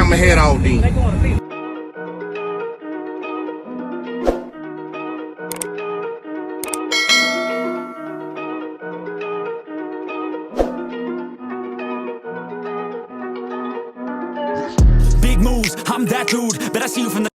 I'ma head out then. Big moves, I'm that dude. Bet I see you from the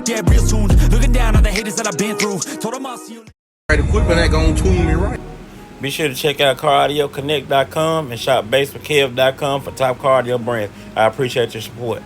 top, yeah, real soon. Looking down on the haters that I've been through. Told them I'll see you. Right, equipment ain't gonna tune me right. Be sure to check out CarAudioConnect.com and shop BASSWITHKEV.com for top car audio brands. I appreciate your support.